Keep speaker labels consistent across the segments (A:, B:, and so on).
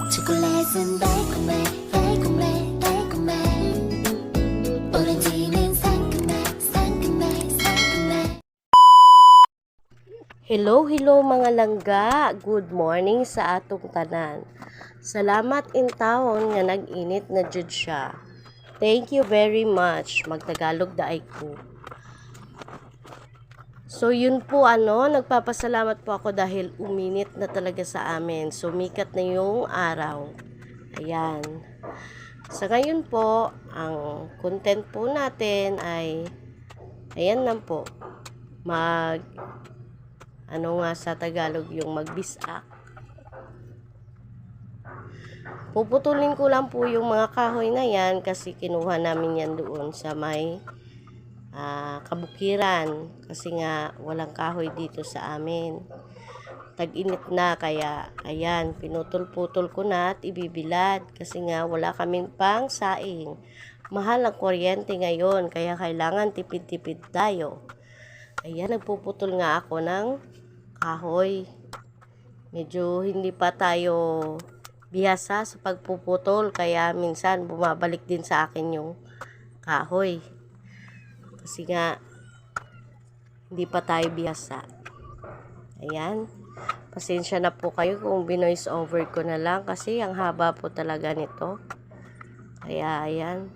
A: 초콜릿은 달콤해 달콤해 달콤해 오렌지는 상큼해 상큼해 상큼해.
B: Hello, hello mga langga. Good morning sa atong tanan. Salamat in taon nga nag-init na jud siya. Thank you very much. Magtagalog daay ko. So yun po nagpapasalamat po ako dahil uminit na talaga sa amin. Sumikat na yung araw. Ayan. Sa ngayon po, ang content po natin ay ayan lang po. Sa Tagalog yung magbisak. Puputulin ko lang po yung mga kahoy na yan kasi kinuha namin yan doon sa may kabukiran kasi nga walang kahoy dito sa amin. Tag-init na kaya ayan, pinutol-putol ko na at ibibilad kasi nga wala kaming pang saing. Mahal ang kuryente ngayon kaya kailangan tipid-tipid tayo. Ayan, nagpuputol nga ako ng kahoy. Medyo hindi pa tayo bihasa sa pagpuputol kaya minsan bumabalik din sa akin yung kahoy. Kasi nga hindi pa tayo bihasa. Ayan. Pasensya na po kayo kung binoise over ko na lang kasi ang haba po talaga nito. Kaya ayan,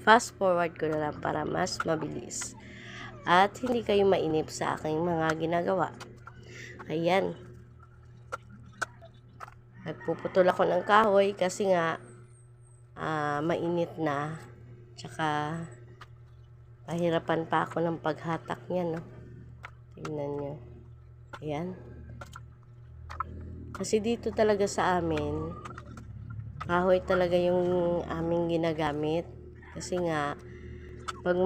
B: fast forward ko na lang para mas mabilis. At hindi kayo mainip sa aking mga ginagawa. Ayan. Nagpuputol ako ng kahoy kasi nga mainit na. Tsaka pahirapan pa ako ng paghatak niya, no? Tingnan nyo. Ayan. Kasi dito talaga sa amin, kahoy talaga yung aming ginagamit. Kasi nga, pag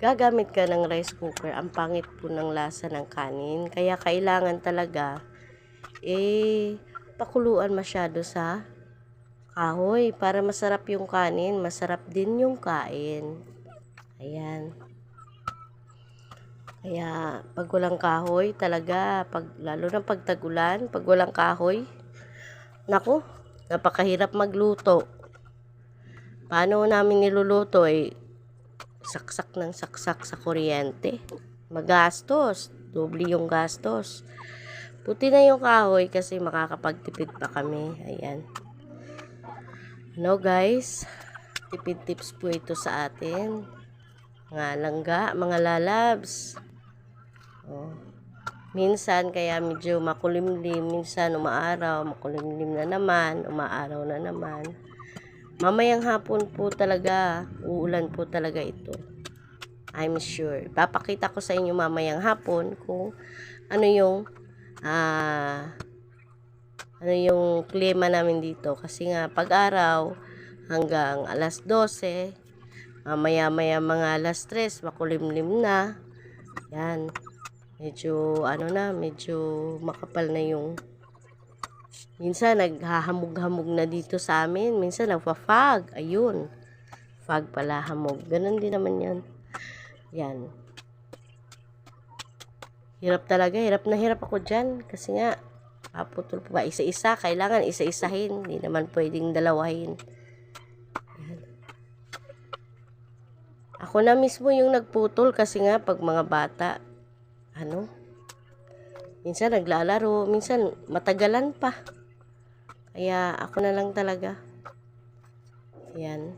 B: gagamit ka ng rice cooker, ang pangit po ng lasa ng kanin. Kaya kailangan talaga, pakuluan masyado sa kahoy para masarap yung kanin, masarap din yung kain. Ayan. Kaya pag walang kahoy talaga, lalo na pag tag-ulan, pag walang kahoy, naku, napakahirap magluto. Paano namin niluluto saksak ng saksak sa kuryente. Magastos, doble yung gastos. Puti na yung kahoy kasi makakapagtipid pa kami. Ayan. Guys, tipid tips po ito sa atin. Mga langga, mga lalabs. Minsan kaya medyo makulimlim, minsan umaaraw, makulimlim na naman, umaaraw na naman. Mamayang hapon po talaga, uulan po talaga ito. I'm sure. Papakita ko sa inyo mamayang hapon kung ano yung klima namin dito. Kasi nga pag-araw hanggang alas 12, mamaya-maya mga alas 3, makulimlim na. Yan. Medyo medyo makapal na yung minsan naghahamog-hamog na dito sa amin. Minsan nagpa-fog. Ayun. Fog pala, hamog. Ganun din naman yan. Yan. Hirap talaga. Hirap na hirap ako dyan. Kasi nga, paputol pa ba? Isa-isa. Kailangan isa-isahin. Hindi naman pwedeng dalawahin. Yan. Ako na mismo yung nagputol kasi nga pag mga bata, minsan naglalaro, minsan matagalan pa. Kaya ako na lang talaga. Yan.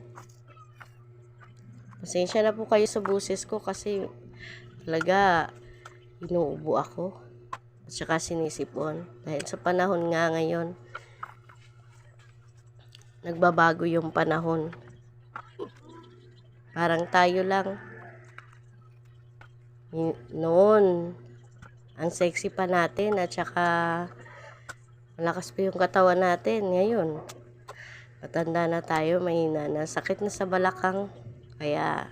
B: Pasensya na po kayo sa buses ko kasi talaga inuubo ako. At saka sinisipon. Dahil sa panahon nga ngayon, nagbabago yung panahon. Parang tayo lang. Noon, ang sexy pa natin at saka malakas pa yung katawan natin. Ngayon, matanda na tayo, mahina na. Sakit na sa balakang. Kaya,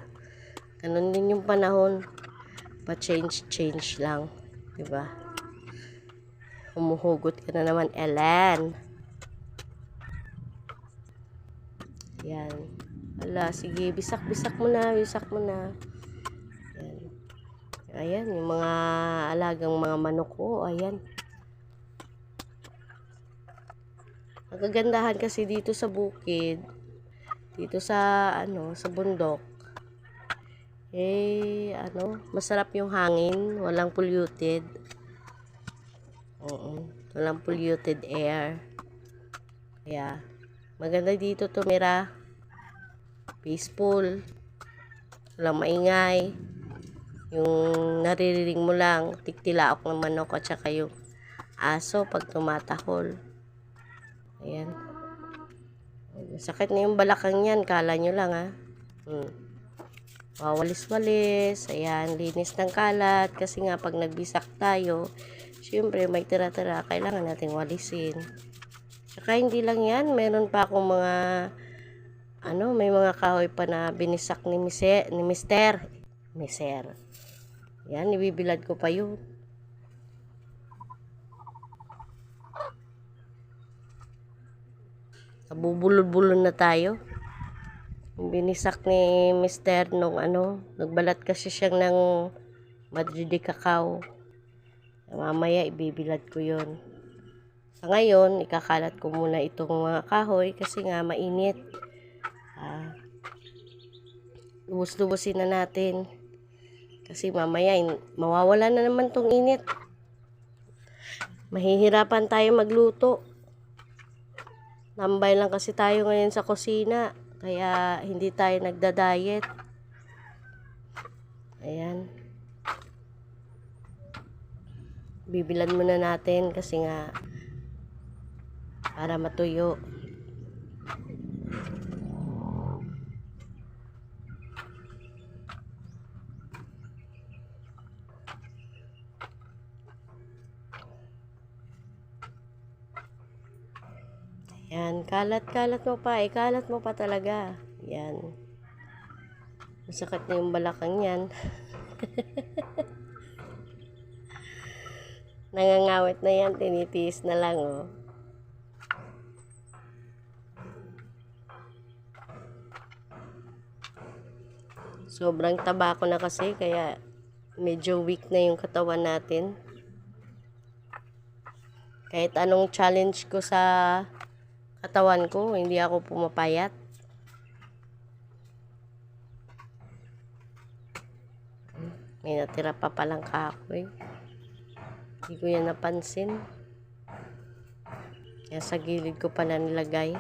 B: ganun din yung panahon. Pa-change lang. Diba? Humuhugot ka na naman, Ellen. Yan. Ala, sige, bisak-bisak mo na. Yan. Ayan, yung mga alagang mga manok ko, ayan. Ang kagandahan kasi dito sa bukid, dito sa sa bundok, masarap yung hangin, walang polluted. Oo, walang polluted air. Kaya maganda dito tumira, peaceful, walang maingay. Yung naririnig mo lang, tiktilaok ng manok at saka yung aso pag tumatahol. Ayan. Sakit na yung balakang yan, kala nyo lang ha. Wawalis-walis, ayan, linis ng kalat. Kasi nga pag nagbisak tayo, syempre may tira-tira, kailangan nating walisin. Saka hindi lang yan, meron pa akong mga, may mga kahoy pa na binisak ni Mister. Yan, ibibilad ko pa yun. Nabubulol-bulol na tayo. Binisak ni Mister nung nagbalat kasi siyang ng Madrid de Cacao. Mamaya ibibilad ko yun. Sa ngayon, ikakalat ko muna itong mga kahoy kasi nga mainit. Lubos-lubosin na natin. Kasi mamaya, mawawala na naman tong init. Mahihirapan tayo magluto. Nambay lang kasi tayo ngayon sa kusina. Kaya hindi tayo nagda-diet. Ayan. Bibilan muna natin kasi nga para matuyo. Yan, kalat mo pa, ikalat mo pa talaga. Yan. Masakit na yung balakang yan. Nangangawit na yan, tinitiis na lang, oh. Sobrang taba ko na kasi, kaya medyo weak na yung katawan natin. Kahit anong challenge ko sa katawan ko, hindi ako pumapayat. May natira pa palang kahoy. Hindi ko yan napansin. Kaya sa gilid ko pala nilagay.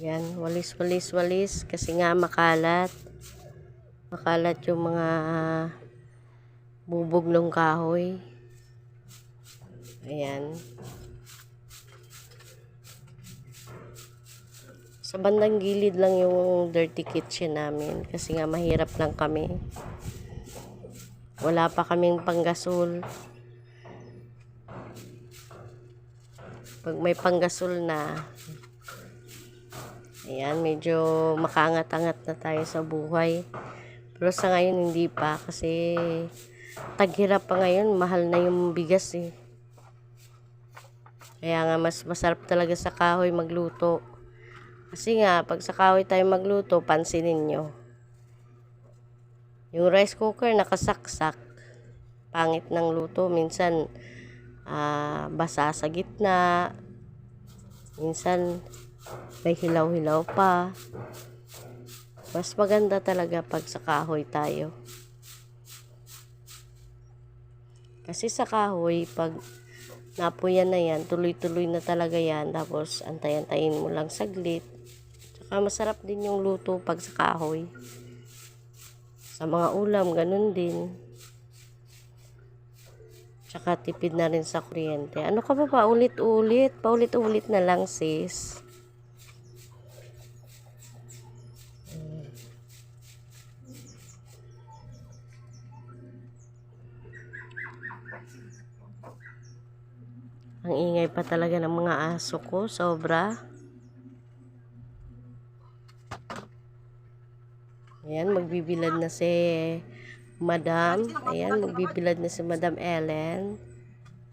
B: Yan, walis kasi nga makalat. Makalat yung mga bubog ng kahoy. Ayan. Sa bandang gilid lang yung dirty kitchen namin kasi nga mahirap lang kami. Wala pa kaming panggasol. Pag may panggasol na, ayan, medyo makaangat-angat na tayo sa buhay. Pero sa ngayon hindi pa kasi taghirap pa ngayon, mahal na yung bigas eh. Kaya nga mas masarap talaga sa kahoy magluto. Kasi nga pag sa kahoy tayo magluto, pansinin nyo. Yung rice cooker nakasaksak, pangit ng luto. Minsan basa sa gitna, minsan may hilaw-hilaw pa. Mas maganda talaga pag sa kahoy tayo. Kasi sa kahoy, pag napuyan na yan, tuloy-tuloy na talaga yan. Tapos antay-antayin mo lang saglit. Saka masarap din yung luto pag sa kahoy. Sa mga ulam, ganun din. Saka tipid na rin sa kuryente. Ano ka ba paulit-ulit? Paulit-ulit na lang, sis. Ang ingay pa talaga ng mga aso ko, sobra. Ayan, magbibilad na si Madam. Ayan, magbibilad na si Madam Ellen.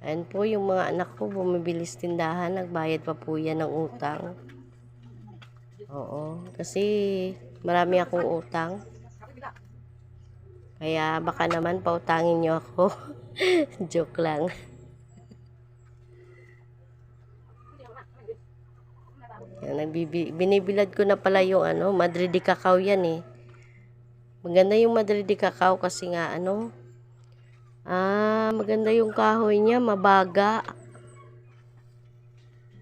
B: Ayan po, yung mga anak ko bumibilis tindahan. Nagbayad pa po yan ng utang. Oo, kasi marami akong utang. Kaya baka naman pautangin nyo ako. Joke lang. Yan, binibilad ko na pala yung Madrid cacao yan eh. Maganda yung Madrid cacao kasi nga maganda yung kahoy niya, mabaga.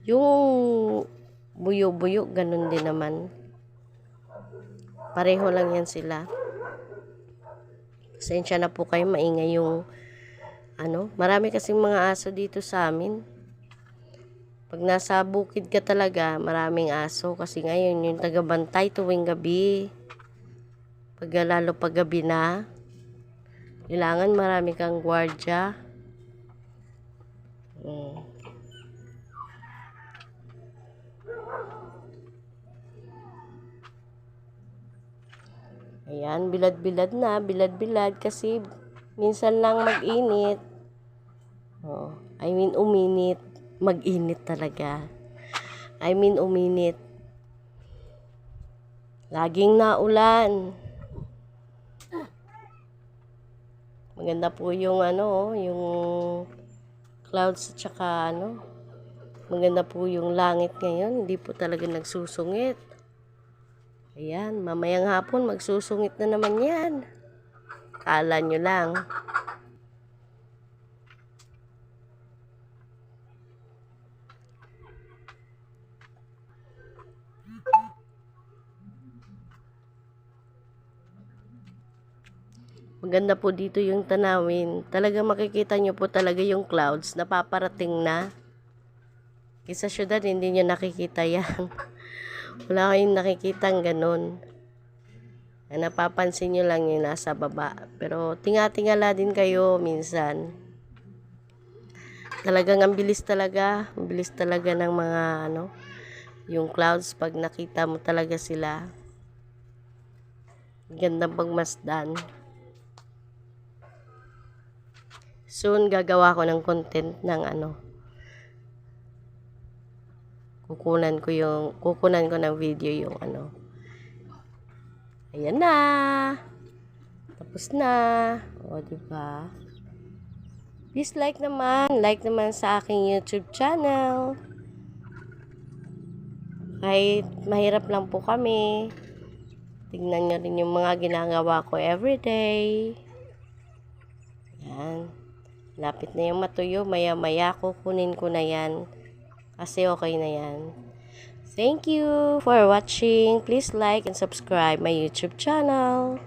B: Yung buyo-buyo, ganun din naman. Pareho lang yan sila. Pasensya na po kayo, maingay yung marami kasing mga aso dito sa amin. Pag nasa bukid ka talaga, maraming aso kasi ngayon yung tagabantay tuwing gabi. Lalo pag gabi na, kailangan marami kang gwardya. Ayan, bilad-bilad na, bilad-bilad kasi minsan lang mag-init. Uminit. Mag-init talaga. Uminit. Laging naulan. Maganda po yung yung clouds at saka maganda po yung langit ngayon. Hindi po talaga nagsusungit. Ayan, mamayang hapon magsusungit na naman yan. Kala nyo lang. Maganda po dito yung tanawin. Talaga makikita nyo po talaga yung clouds na paparating na. Sa syudad, hindi nyo nakikita yan. Wala kayong nakikitang ganun. Napapansin nyo lang yung nasa baba. Pero tinga-tingala din kayo minsan. Talagang ang bilis talaga. Ang bilis talaga ng mga yung clouds pag nakita mo talaga sila. Gandang pagmasdan. Soon gagawa ko ng content ng kukunan ko ng video yung ayan na, tapos na. O, diba? Please like naman sa aking YouTube channel. Kahit mahirap lang po kami, tignan nyo rin yung mga ginagawa ko everyday. Yan, lapit na yung matuyo, maya kukunin ko na yan kasi okay na yan. Thank you for watching. Please like and subscribe my YouTube channel.